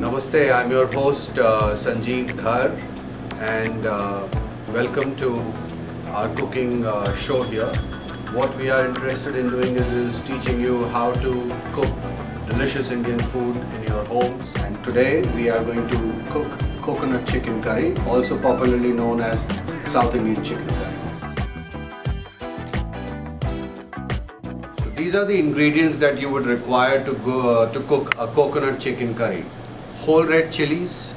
Namaste, I'm your host Sanjeev Dhar, and welcome to our cooking show here. What we are interested in doing is teaching you how to cook delicious Indian food in your homes. And today we are going to cook coconut chicken curry, also popularly known as South Indian chicken curry. So these are the ingredients that you would require to cook a coconut chicken curry. Whole red chilies,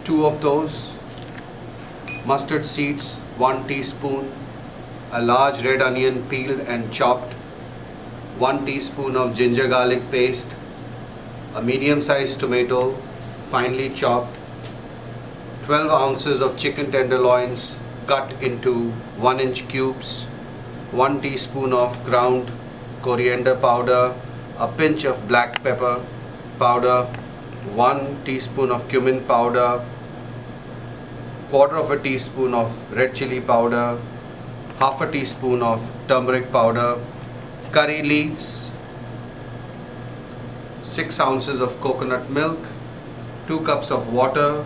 2 of those, mustard seeds, 1 teaspoon, a large red onion peeled and chopped, 1 teaspoon of ginger garlic paste, a medium sized tomato finely chopped, 12 ounces of chicken tenderloins cut into 1-inch cubes, 1 teaspoon of ground coriander powder, a pinch of black pepper powder, 1 teaspoon of cumin powder, 1/4 teaspoon of red chili powder, 1/2 teaspoon of turmeric powder, curry leaves, 6 ounces of coconut milk, 2 cups of water,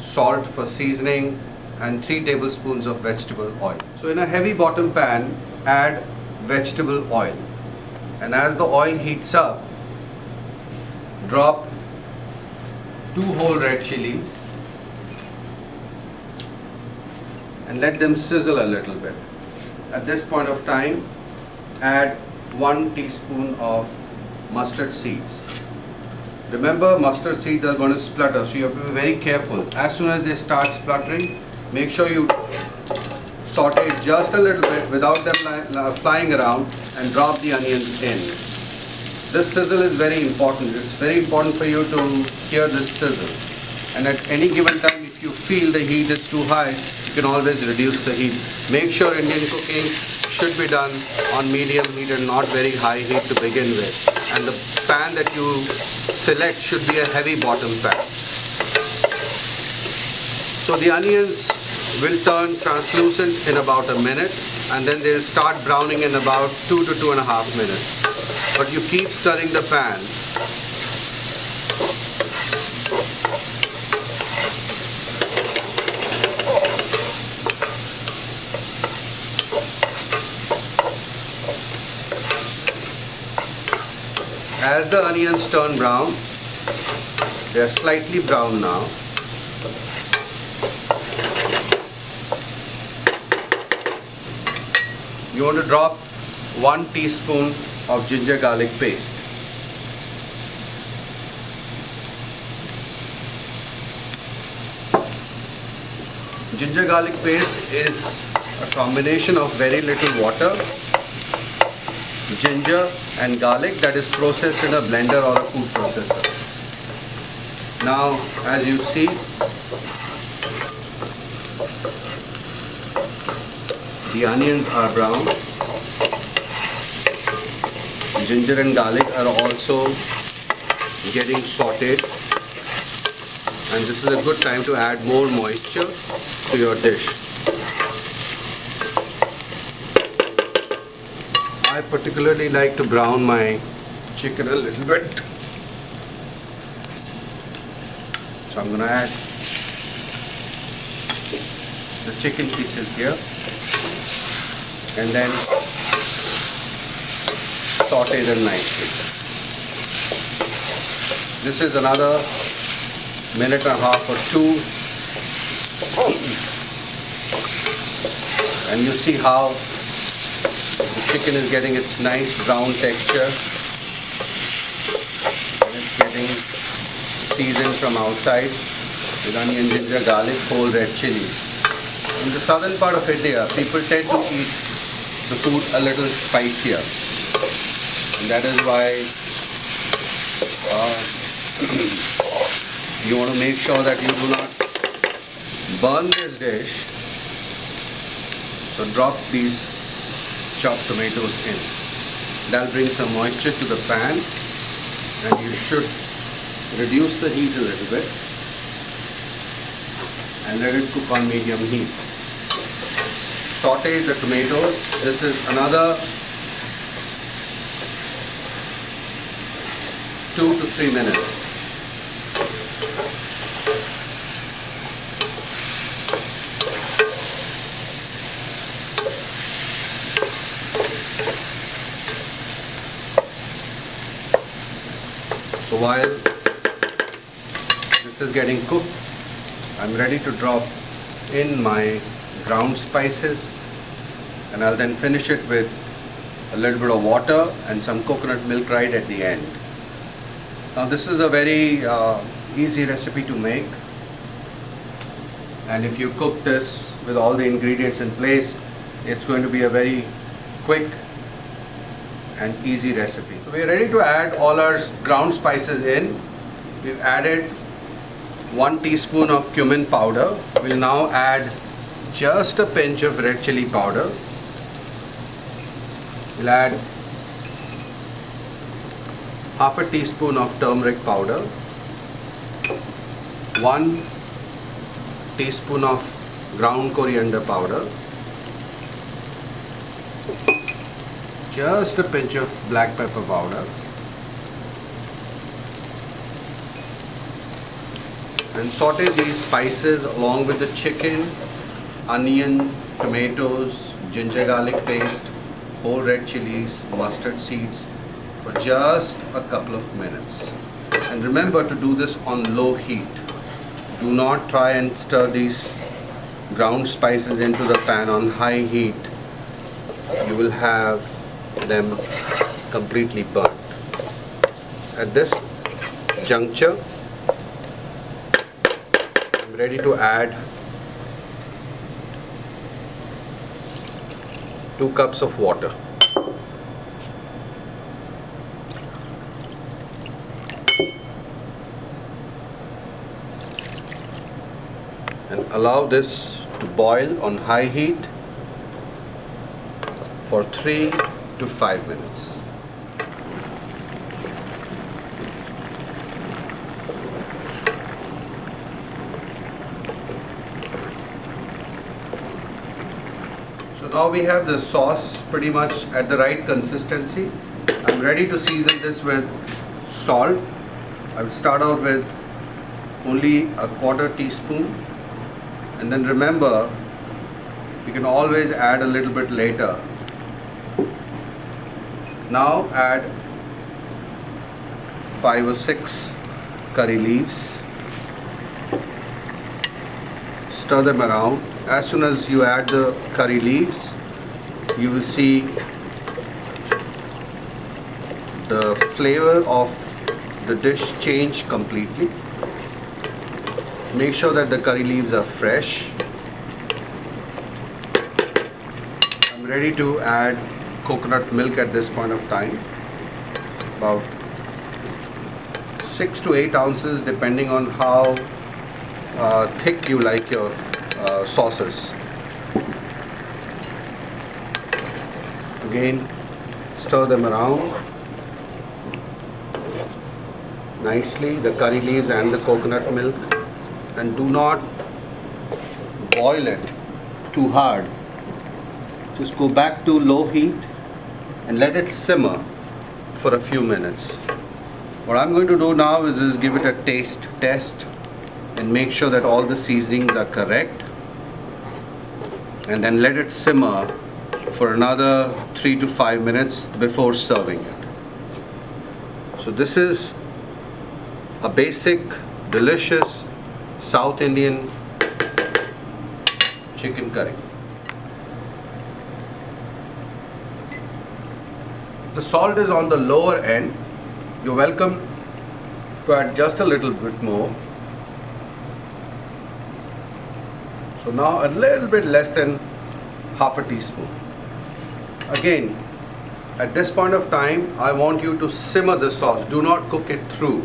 salt for seasoning, and 3 tablespoons of vegetable oil. So in a heavy bottom pan, add vegetable oil, and as the oil heats up, drop 2 whole red chilies and let them sizzle a little bit. At this point of time, add 1 teaspoon of mustard seeds. Remember, mustard seeds are going to splutter, so you have to be very careful. As soon as they start spluttering, make sure you saute it just a little bit without them flying around, and drop the onions in. This sizzle is very important. It's very important for you to hear this sizzle. And at any given time, if you feel the heat is too high, you can always reduce the heat. Make sure Indian cooking should be done on medium heat and not very high heat to begin with. And the pan that you select should be a heavy bottom pan. So the onions will turn translucent in about a minute, and then they'll start browning in about 2 to 2.5 minutes. But you keep stirring the pan. As the onions turn brown, they are slightly brown now. You want to drop 1 teaspoon of ginger garlic paste. Ginger garlic paste is a combination of very little water, ginger and garlic that is processed in a blender or a food processor. Now, as you see, the onions are brown. Ginger and garlic are also getting sauteed, and this is a good time to add more moisture to your dish. I particularly like to brown my chicken a little bit, so I'm going to add the chicken pieces here and then saute them nicely. This is another 1.5 minutes or 2, and you see how the chicken is getting its nice brown texture, and it's getting seasoned from outside with onion, ginger, garlic, whole red chilies. In the southern part of India, people tend to eat the food a little spicier, and that is why you want to make sure that you do not burn this dish. So drop these chopped tomatoes in. That'll bring some moisture to the pan, and you should reduce the heat a little bit and let it cook on medium heat. Saute the tomatoes. This is another 2 to 3 minutes. So while this is getting cooked, I'm ready to drop in my ground spices, and I'll then finish it with a little bit of water and some coconut milk right at the end. Now this is a very easy recipe to make, and if you cook this with all the ingredients in place, it's going to be a very quick and easy recipe. So we are ready to add all our ground spices in. We've added 1 teaspoon of cumin powder. We'll now add just a pinch of red chili powder. We'll add half a teaspoon of turmeric powder, 1 teaspoon of ground coriander powder, just a pinch of black pepper powder, and saute these spices along with the chicken, onion, tomatoes, ginger garlic paste, whole red chilies, mustard seeds for just a couple of minutes. And remember to do this on low heat. Do not try and stir these ground spices into the pan on high heat. You will have them completely burnt. At this juncture, I'm ready to add 2 cups of water. And allow this to boil on high heat for 3 to 5 minutes. So now we have the sauce pretty much at the right consistency. I'm ready to season this with salt. I will start off with only a 1/4 teaspoon, and then remember you can always add a little bit later. Now add 5 or 6 curry leaves. Stir them around. As soon as you add the curry leaves, you will see the flavor of the dish change completely. Make sure that the curry leaves are fresh. I'm ready to add coconut milk at this point of time, about 6 to 8 ounces depending on how thick you like your sauces. Again, stir them around nicely, the curry leaves and the coconut milk, and do not boil it too hard. Just go back to low heat and let it simmer for a few minutes. What I'm going to do now is give it a taste test and make sure that all the seasonings are correct, and then let it simmer for another 3 to 5 minutes before serving it. So this is a basic, delicious South Indian chicken curry. The salt is on the lower end. You're welcome to add just a little bit more. So now a little bit less than half a teaspoon. Again, at this point of time, I want you to simmer the sauce. Do not cook it through.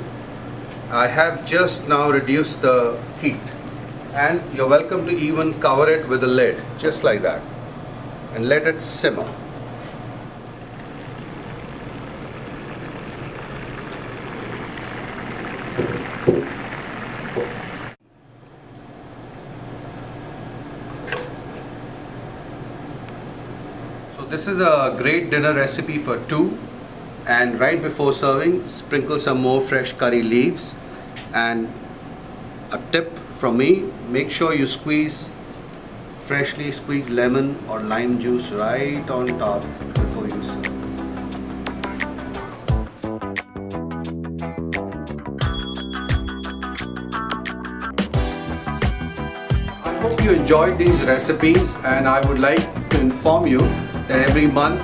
I have just now reduced the heat, and you're welcome to even cover it with a lid, just like that, and let it simmer. So this is a great dinner recipe for two, And right before serving, sprinkle some more fresh curry leaves. And a tip from me, make sure you freshly squeeze lemon or lime juice right on top before you serve. I hope you enjoyed these recipes, and I would like to inform you that every month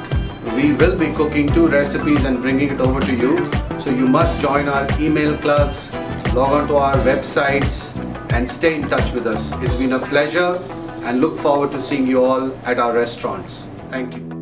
we will be cooking 2 recipes and bringing it over to you. So you must join our email clubs, log on to our websites and stay in touch with us. It's been a pleasure and look forward to seeing you all at our restaurants. Thank you.